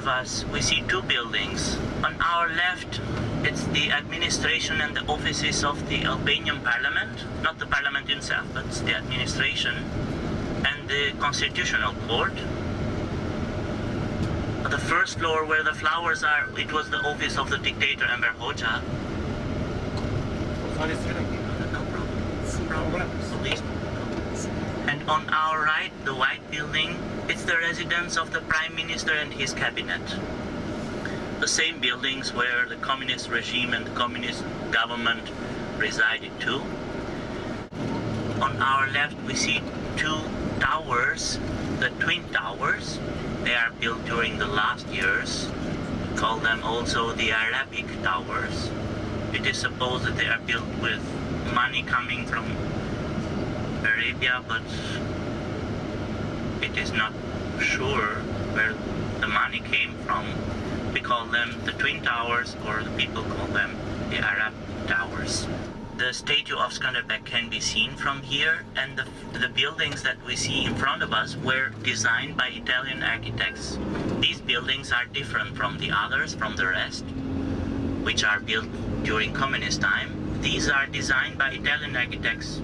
of us, we see two buildings. On our left, it's the administration and the offices of the Albanian parliament. Not the parliament itself, but the administration and the constitutional court. On the first floor where the flowers are, it was the office of the dictator Enver Hoxha. No problem. Police. And on our right, the white building, it's the residence of the Prime Minister and his cabinet. The same buildings where the communist regime and the communist government resided too. On our left, we see two towers, the Twin Towers. They are built during the last years. We call them also the Arabic Towers. It is supposed that they are built with money coming from Arabia, but it is not sure where the money came from. We call them the Twin Towers, or the people call them the Arab Towers. The statue of Skanderbeg can be seen from here, and the buildings that we see in front of us were designed by Italian architects. These buildings are different from the others, from the rest, which are built during communist time. These are designed by Italian architects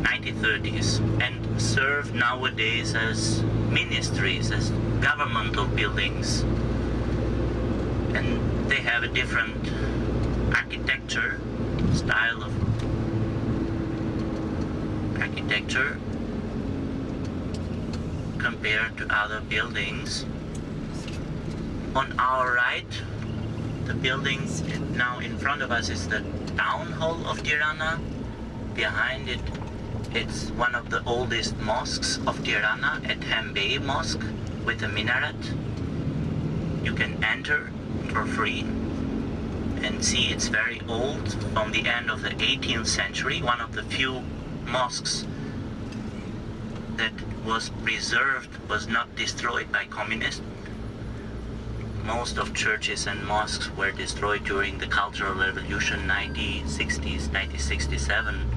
1930s and serve nowadays as ministries, as governmental buildings. And they have a different architecture, style of architecture compared to other buildings. On our right, the building now in front of us is the town hall of Tirana. Behind it, it's one of the oldest mosques of Tirana, at Hambay Mosque, with a minaret. You can enter for free and see it's very old, from the end of the 18th century, one of the few mosques that was preserved, was not destroyed by communists. Most of churches and mosques were destroyed during the Cultural Revolution 1960s, 1967.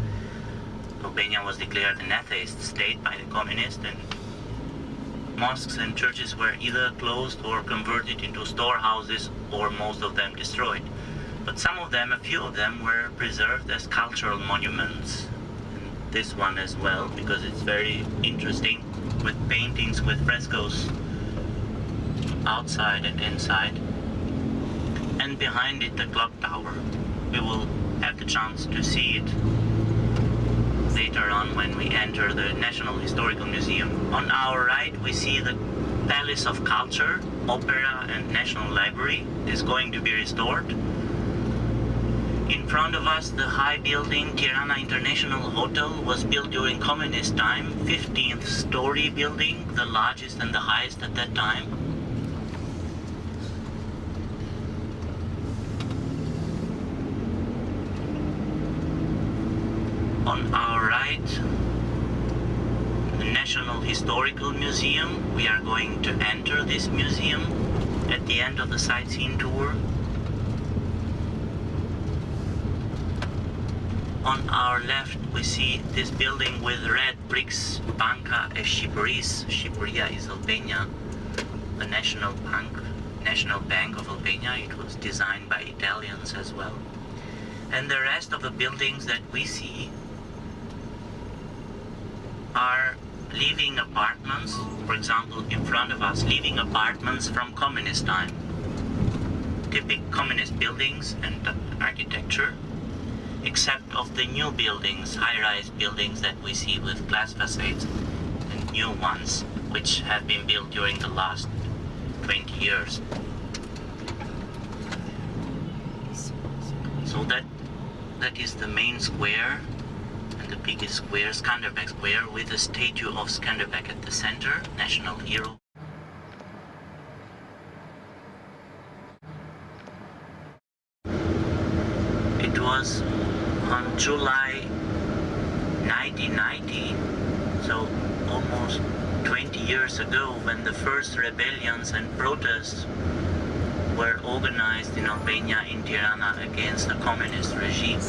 Albania was declared an atheist state by the communists, and mosques and churches were either closed or converted into storehouses, or most of them destroyed. But some of them, a few of them, were preserved as cultural monuments. And this one as well, because it's very interesting, with paintings, with frescoes outside and inside. And behind it, the clock tower. We will have the chance to see it later on when we enter the National Historical Museum. On our right, we see the Palace of Culture, Opera and National Library is going to be restored. In front of us, the high building Tirana International Hotel was built during communist time, 15th story building, the largest and the highest at that time. On our right, the National Historical Museum. We are going to enter this museum at the end of the sightseeing tour. On our left, we see this building with red bricks, Banca e Shqipërisë. Shqipëria is Albania, the National Bank of Albania. It was designed by Italians as well. And the rest of the buildings that we see are living apartments. For example, in front of us, living apartments from communist time. Typical communist buildings and architecture, except of the new buildings, high-rise buildings that we see with glass facades, and new ones which have been built during the last 20 years. So that is the main square, and the biggest square, Skanderbeg Square, with a statue of Skanderbeg at the center, national hero. It was on July 1990, so almost 20 years ago, when the first rebellions and protests were organized in Albania, in Tirana, against the communist regime.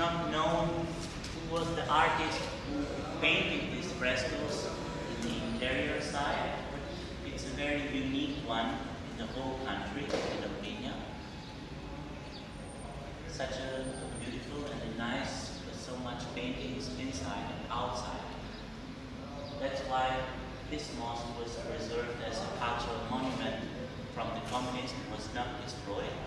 not known who was the artist who painted these frescoes in the interior side. It's a very unique one in the whole country, in Albania. Such a beautiful and a nice, with so much paintings inside and outside. That's why this mosque was preserved as a cultural monument from the communists. It was not destroyed.